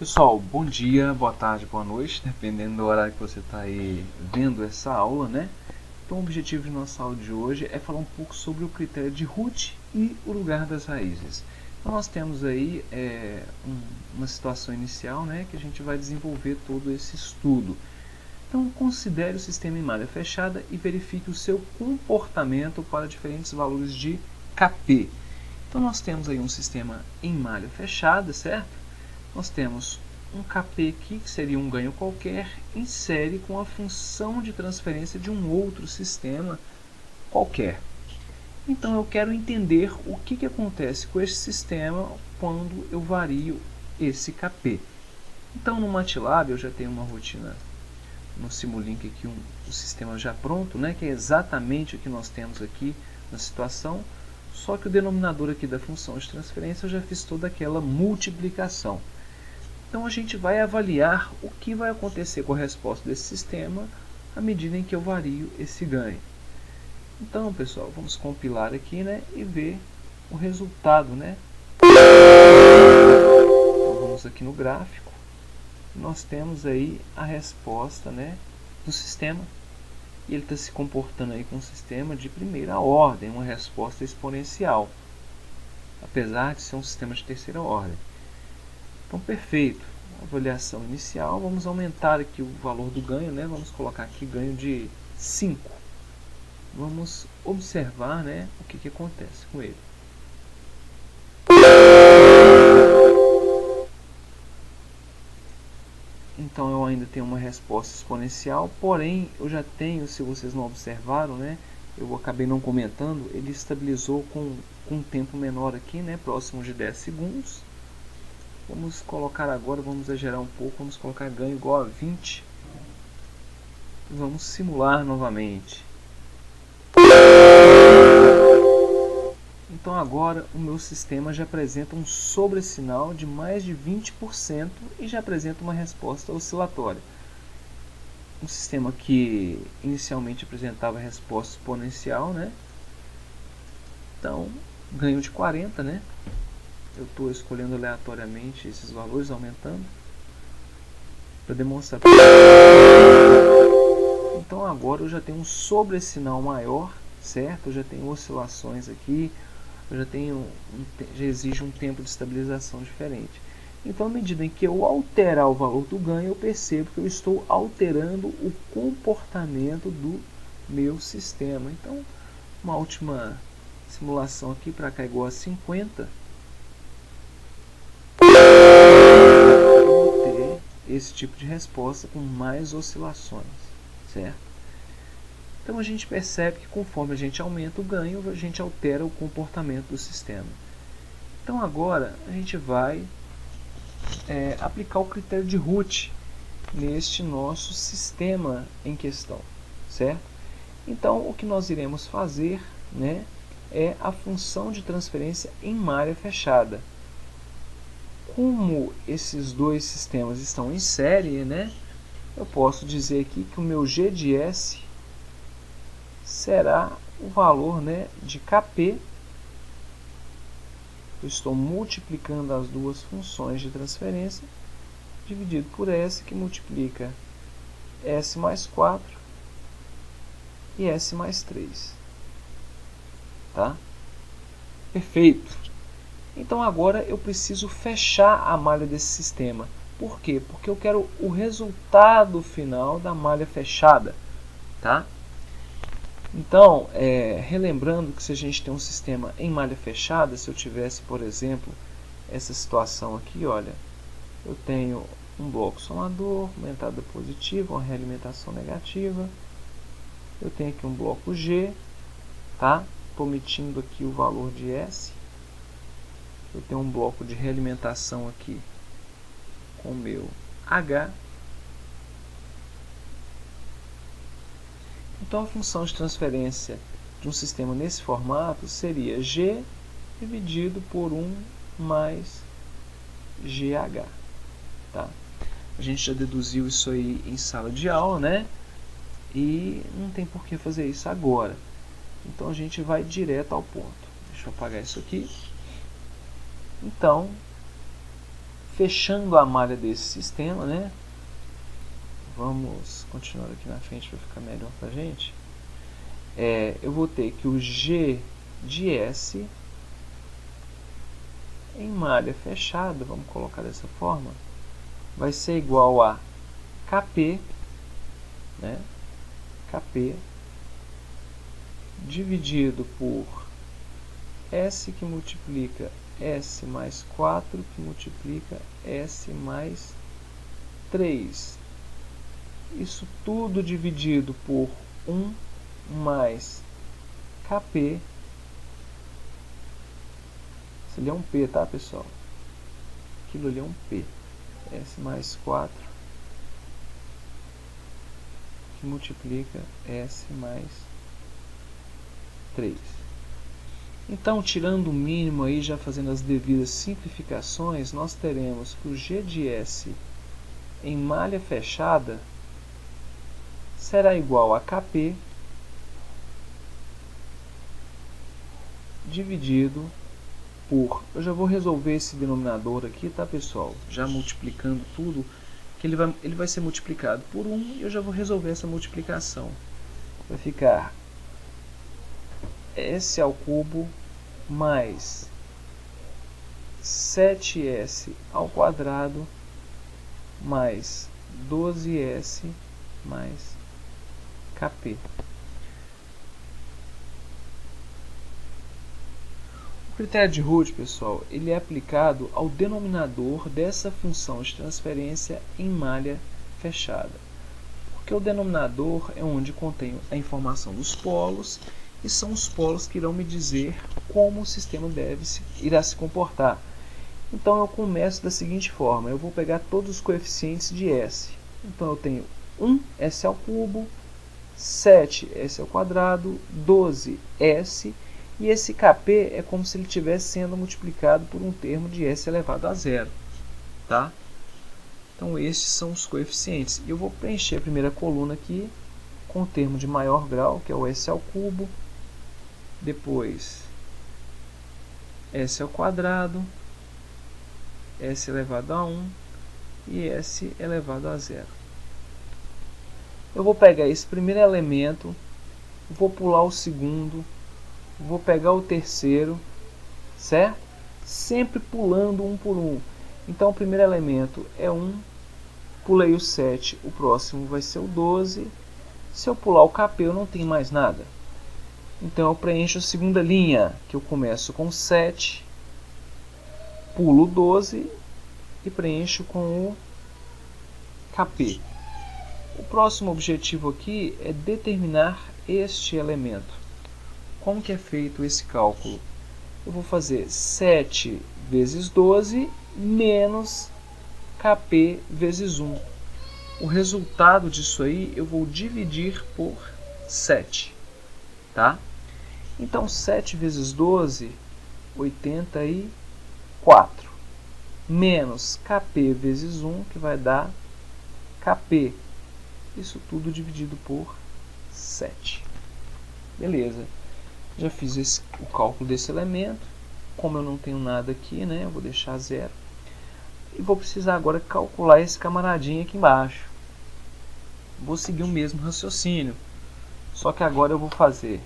Pessoal, bom dia, boa tarde, boa noite, dependendo do horário que você está aí vendo essa aula, né? Então o objetivo de nossa aula de hoje é falar um pouco sobre o critério de Root e o lugar das raízes. Então nós temos aí uma situação inicial, né, que a gente vai desenvolver todo esse estudo. Então considere o sistema em malha fechada e verifique o seu comportamento para diferentes valores de Kp. Então nós temos aí um sistema em malha fechada, certo? Nós temos um Kp aqui, que seria um ganho qualquer, em série com a função de transferência de um outro sistema qualquer. Então eu quero entender o que acontece com esse sistema quando eu vario esse Kp. Então no MATLAB eu já tenho uma rotina no Simulink aqui, o sistema já pronto, né, que é exatamente o que nós temos aqui na situação, só que o denominador aqui da função de transferência eu já fiz toda aquela multiplicação. Então a gente vai avaliar o que vai acontecer com a resposta desse sistema à medida em que eu vario esse ganho. Então, pessoal, vamos compilar aqui, né, e ver o resultado, né? Então, vamos aqui no gráfico. Nós temos aí a resposta, né, do sistema. E ele está se comportando aí com um sistema de primeira ordem, uma resposta exponencial, apesar de ser um sistema de terceira ordem. Então, perfeito. Avaliação inicial. Vamos aumentar aqui o valor do ganho, né? Vamos colocar aqui ganho de 5. Vamos observar, né, o que acontece com ele. Então, eu ainda tenho uma resposta exponencial, porém, eu já tenho, se vocês não observaram, né, eu acabei não comentando, ele estabilizou com um tempo menor aqui, né, próximo de 10 segundos. Vamos colocar agora, vamos exagerar um pouco, vamos colocar ganho igual a 20. Vamos simular novamente. Então agora o meu sistema já apresenta um sobressinal de mais de 20% e já apresenta uma resposta oscilatória. Um sistema que inicialmente apresentava resposta exponencial, né? Então, ganho de 40, né? Eu estou escolhendo aleatoriamente esses valores, aumentando, para demonstrar. Então agora eu já tenho um sobressinal maior, certo? Eu já tenho oscilações aqui, eu já exige um tempo de estabilização diferente. Então, à medida em que eu alterar o valor do ganho, eu percebo que eu estou alterando o comportamento do meu sistema. Então, uma última simulação aqui para cá igual a 50. Eu vou ter esse tipo de resposta com mais oscilações, certo? Então a gente percebe que conforme a gente aumenta o ganho, a gente altera o comportamento do sistema. Então agora a gente vai aplicar o critério de Root neste nosso sistema em questão, certo? Então o que nós iremos fazer, né, é a função de transferência em malha fechada. Como esses dois sistemas estão em série, né, eu posso dizer aqui que o meu G de S será o valor, né, de Kp. Eu estou multiplicando as duas funções de transferência, dividido por S, que multiplica S mais 4 e S mais 3. Tá? Perfeito. Então agora eu preciso fechar a malha desse sistema. Por quê? Porque eu quero o resultado final da malha fechada. Tá? Então, relembrando que se a gente tem um sistema em malha fechada, se eu tivesse, por exemplo, essa situação aqui, olha, eu tenho um bloco somador, uma entrada positiva, uma realimentação negativa, eu tenho aqui um bloco G, tá? Estou omitindo aqui o valor de S, eu tenho um bloco de realimentação aqui com o meu H. Então, a função de transferência de um sistema nesse formato seria G dividido por 1 mais GH. Tá? A gente já deduziu isso aí em sala de aula, né? E não tem por que fazer isso agora. Então, a gente vai direto ao ponto. Deixa eu apagar isso aqui. Então, fechando a malha desse sistema, né? Vamos continuar aqui na frente para ficar melhor para a gente. Eu vou ter que o G de S em malha fechada, vamos colocar dessa forma, vai ser igual a Kp, né? Kp dividido por S que multiplica S mais 4 que multiplica S mais 3. Isso tudo dividido por 1 mais Kp. Isso ali é um P, tá, pessoal? Aquilo ali é um P. S mais 4 que multiplica S mais 3. Então, tirando o mínimo aí, já fazendo as devidas simplificações, nós teremos que o G de S em malha fechada será igual a Kp dividido por... Eu já vou resolver esse denominador aqui, tá, pessoal? Já multiplicando tudo, que ele vai ser multiplicado por 1 e eu já vou resolver essa multiplicação. Vai ficar S ao cubo mais 7S ao quadrado mais 12S mais Kp. O critério de Root, pessoal, ele é aplicado ao denominador dessa função de transferência em malha fechada. Porque o denominador é onde contém a informação dos polos e são os polos que irão me dizer como o sistema irá se comportar. Então eu começo da seguinte forma, eu vou pegar todos os coeficientes de S. Então eu tenho 1S ao cubo, 7S ao quadrado, 12S, e esse Kp é como se ele estivesse sendo multiplicado por um termo de S elevado a zero. Tá? Então esses são os coeficientes. Eu vou preencher a primeira coluna aqui com o termo de maior grau, que é o S ao cubo, depois S ao quadrado, S elevado a 1 e S elevado a zero. Eu vou pegar esse primeiro elemento, vou pular o segundo, vou pegar o terceiro, certo? Sempre pulando um por um. Então o primeiro elemento é 1, pulei o 7, o próximo vai ser o 12. Se eu pular o Kp, eu não tenho mais nada. Então eu preencho a segunda linha, que eu começo com 7, pulo o 12 e preencho com o Kp. O próximo objetivo aqui é determinar este elemento. Como que é feito esse cálculo? Eu vou fazer 7 vezes 12 menos Kp vezes 1. O resultado disso aí eu vou dividir por 7. Tá? Então 7 vezes 12, 84. Menos Kp vezes 1, que vai dar Kp. Isso tudo dividido por 7. Beleza. Já fiz o cálculo desse elemento. Como eu não tenho nada aqui, né, eu vou deixar zero. E vou precisar agora calcular esse camaradinho aqui embaixo. Vou seguir o mesmo raciocínio. Só que agora eu vou fazer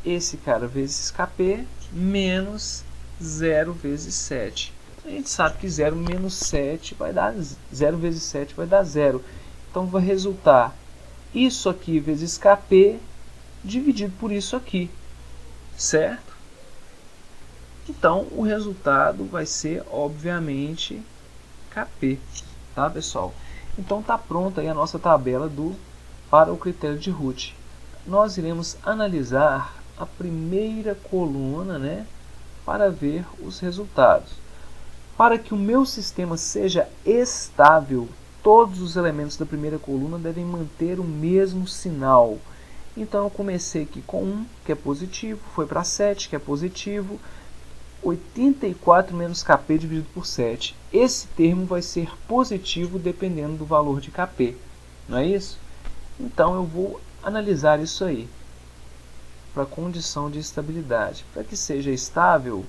esse cara vezes Kp menos 0 vezes 7. A gente sabe que 0 menos 7 vai dar 0 vezes 7 vai dar 0. Então vai resultar isso aqui vezes Kp dividido por isso aqui, certo? Então o resultado vai ser obviamente Kp, tá, pessoal? Então está pronta aí a nossa tabela para o critério de Root. Nós iremos analisar a primeira coluna, né, para ver os resultados. Para que o meu sistema seja estável, todos os elementos da primeira coluna devem manter o mesmo sinal. Então eu comecei aqui com 1, que é positivo, foi para 7, que é positivo, 84 menos Kp dividido por 7. Esse termo vai ser positivo dependendo do valor de Kp, não é isso? Então eu vou analisar isso aí para a condição de estabilidade. Para que seja estável,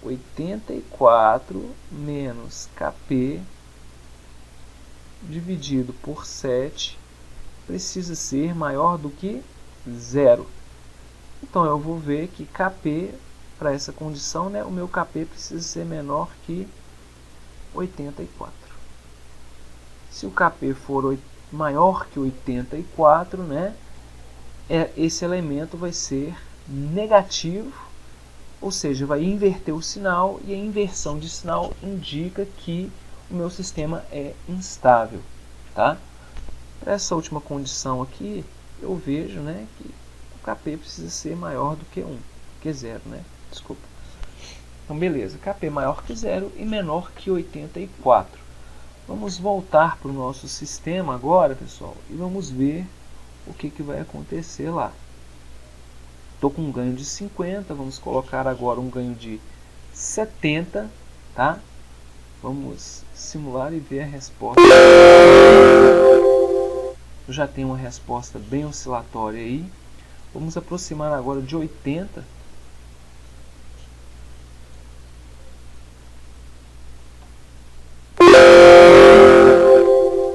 84 menos Kp dividido por 7 precisa ser maior do que 0. Então eu vou ver que Kp, para essa condição, né, o meu Kp precisa ser menor que 84. Se o Kp for maior que 84, né, esse elemento vai ser negativo, ou seja, vai inverter o sinal, e a inversão de sinal indica que o meu sistema é instável. Tá? Para essa última condição aqui, eu vejo, né, que o Kp precisa ser maior do que 1, que 0, né? Desculpa. Então, beleza, Kp maior que 0 e menor que 84. Vamos voltar para o nosso sistema agora, pessoal, e vamos ver o que vai acontecer lá. Estou com um ganho de 50, vamos colocar agora um ganho de 70, tá? Vamos simular e ver a resposta. Eu já tenho uma resposta bem oscilatória aí. Vamos aproximar agora de 80.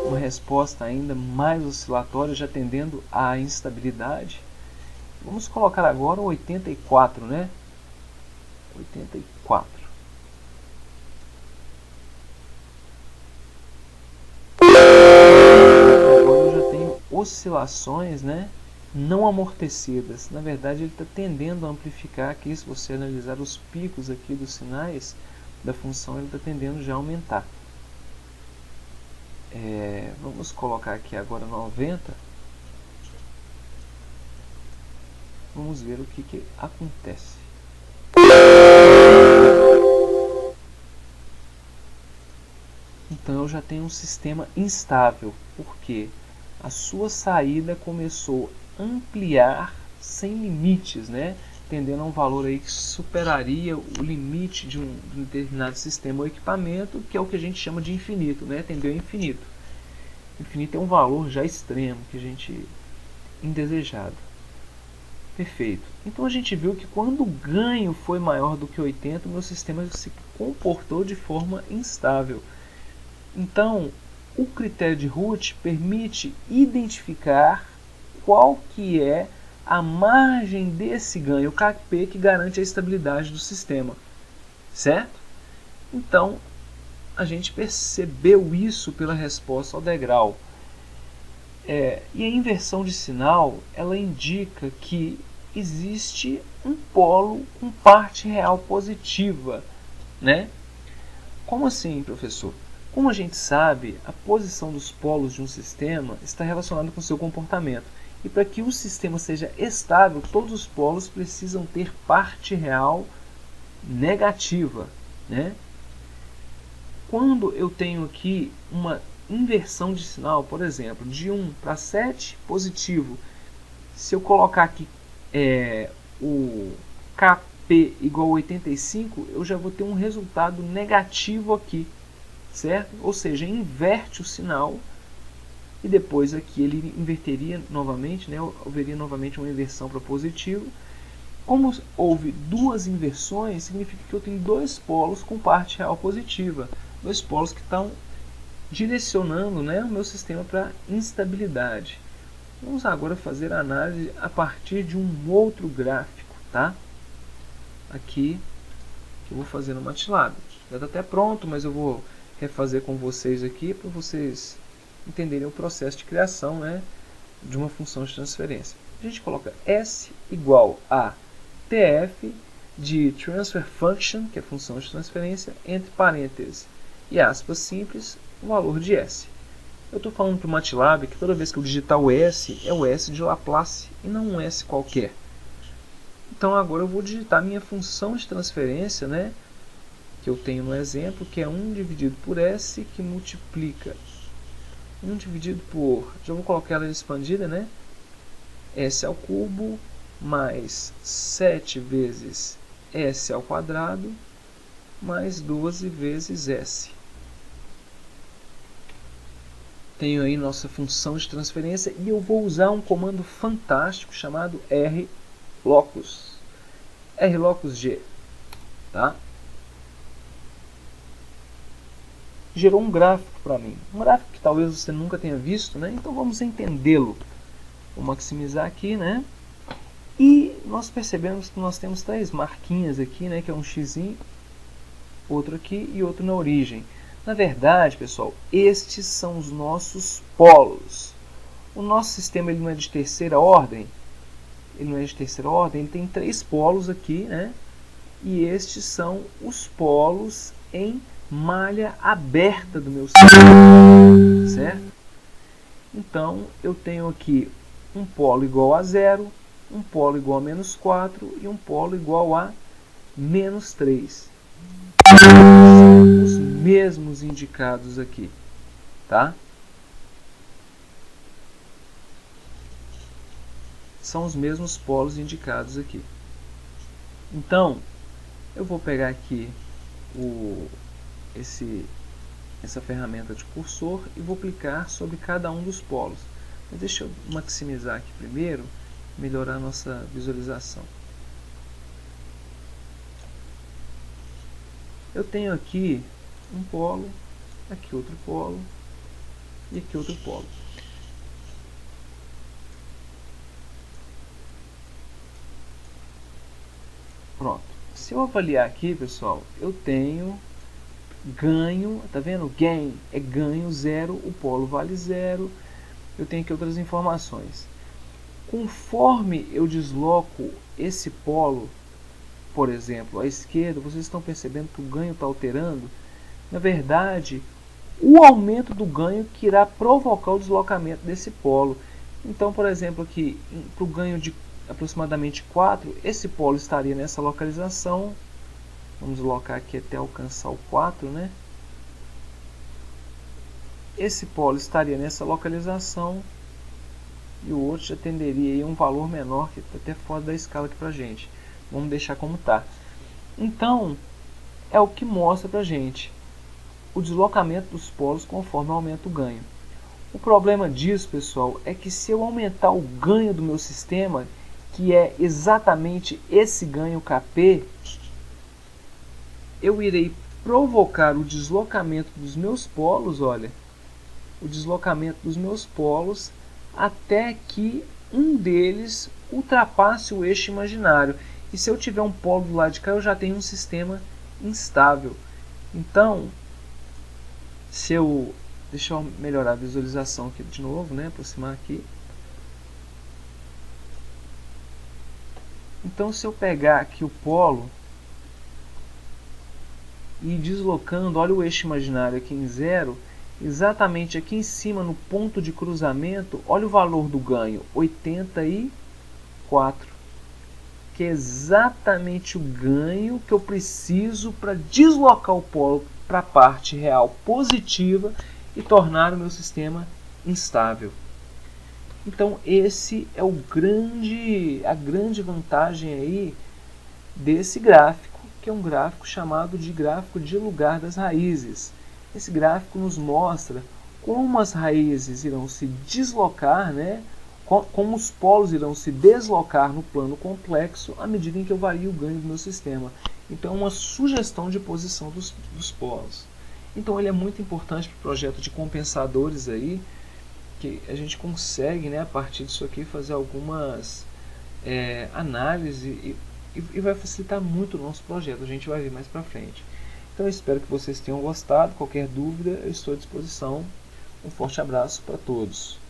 Uma resposta ainda mais oscilatória, já tendendo à instabilidade. Vamos colocar agora o 84, né? 84. Agora eu já tenho oscilações, né, não amortecidas. Na verdade, ele está tendendo a amplificar aqui. Se você analisar os picos aqui dos sinais da função, ele está tendendo já a aumentar. Vamos colocar aqui agora 90. Vamos ver o que acontece. Então eu já tenho um sistema instável, porque a sua saída começou a ampliar sem limites, né? Tendendo a um valor aí que superaria o limite de um determinado sistema ou equipamento, que é o que a gente chama de infinito, né? Tendeu a infinito. Infinito é um valor já extremo, que a gente indesejado. Perfeito. Então a gente viu que quando o ganho foi maior do que 80, o meu sistema se comportou de forma instável. Então, o critério de Routh permite identificar qual que é a margem desse ganho, o Kp, que garante a estabilidade do sistema. Certo? Então, a gente percebeu isso pela resposta ao degrau. E a inversão de sinal, ela indica que existe um polo com parte real positiva, né? Como assim, professor? Como a gente sabe, a posição dos polos de um sistema está relacionada com o seu comportamento. E para que o sistema seja estável, todos os polos precisam ter parte real negativa, né? Quando eu tenho aqui uma inversão de sinal, por exemplo, de 1 para 7 positivo, se eu colocar aqui o Kp igual a 85, eu já vou ter um resultado negativo aqui, certo? Ou seja, inverte o sinal e depois aqui ele inverteria novamente, né? Haveria novamente uma inversão para positivo. Como houve duas inversões, significa que eu tenho dois polos com parte real positiva, dois polos que estão direcionando, né, o meu sistema para instabilidade. Vamos agora fazer a análise a partir de um outro gráfico, tá? Aqui, que eu vou fazer no MATLAB. Já está até pronto, mas eu vou refazer com vocês aqui para vocês entenderem o processo de criação, né, de uma função de transferência. A gente coloca S igual a TF de Transfer Function, que é a função de transferência, entre parênteses e aspas simples, o valor de S. Eu estou falando para o MATLAB que toda vez que eu digitar o S, é o S de Laplace e não um S qualquer. Então agora eu vou digitar minha função de transferência, né, que eu tenho no exemplo, que é 1 dividido por S, que multiplica 1 dividido por, já vou colocar ela expandida, né, S ao cubo mais 7 vezes S ao quadrado mais 12 vezes S. Tenho aí nossa função de transferência e eu vou usar um comando fantástico chamado rlocus. rlocus g, tá? gerou um gráfico para mim. Um gráfico que talvez você nunca tenha visto, né? Então vamos entendê-lo. Vou maximizar aqui, né? E nós percebemos que nós temos 3 marquinhas aqui, né? Que é um xizinho, outro aqui e outro na origem. Na verdade, pessoal, estes são os nossos polos. O nosso sistema ele não é de terceira ordem. Ele tem 3 polos aqui, né? E estes são os polos em malha aberta do meu sistema, certo? Então, eu tenho aqui um polo igual a 0, um polo igual a menos 4 e um polo igual a menos 3. São os mesmos indicados aqui, tá? São os mesmos polos indicados aqui. Então, eu vou pegar aqui essa ferramenta de cursor e vou clicar sobre cada um dos polos. Mas deixa eu maximizar aqui primeiro, melhorar a nossa visualização. Eu tenho aqui um polo, aqui outro polo e aqui outro polo. Pronto. Se eu avaliar aqui, pessoal, eu tenho ganho, tá vendo? Gain é ganho 0, o polo vale 0. Eu tenho aqui outras informações. Conforme eu desloco esse polo, por exemplo, à esquerda, vocês estão percebendo que o ganho está alterando? Na verdade, o aumento do ganho que irá provocar o deslocamento desse polo. Então, por exemplo, aqui, para o ganho de aproximadamente 4, esse polo estaria nessa localização. Vamos deslocar aqui até alcançar o 4, né? Esse polo estaria nessa localização e o outro já tenderia a um valor menor, que está até fora da escala aqui para gente. Vamos deixar como está. Então, é o que mostra para gente o deslocamento dos polos conforme aumenta o ganho. O problema disso, pessoal, é que se eu aumentar o ganho do meu sistema, que é exatamente esse ganho Kp, eu irei provocar o deslocamento dos meus polos, olha, o deslocamento dos meus polos até que um deles ultrapasse o eixo imaginário. E se eu tiver um polo do lado de cá, eu já tenho um sistema instável. Então, deixa eu melhorar a visualização aqui de novo, né? Aproximar aqui. Então, se eu pegar aqui o polo e ir deslocando, olha o eixo imaginário aqui em 0, exatamente aqui em cima no ponto de cruzamento, olha o valor do ganho, 84, que é exatamente o ganho que eu preciso para deslocar o polo para a parte real positiva e tornar o meu sistema instável. Então esse é a grande vantagem aí desse gráfico, que é um gráfico chamado de gráfico de lugar das raízes. Esse gráfico nos mostra como as raízes irão se deslocar, né? Como os polos irão se deslocar no plano complexo à medida em que eu vario o ganho do meu sistema. Então é uma sugestão de posição dos polos. Então ele é muito importante para o projeto de compensadores aí, que a gente consegue, né, a partir disso aqui fazer algumas análises e vai facilitar muito o nosso projeto. A gente vai ver mais para frente. Então eu espero que vocês tenham gostado. Qualquer dúvida eu estou à disposição. Um forte abraço para todos.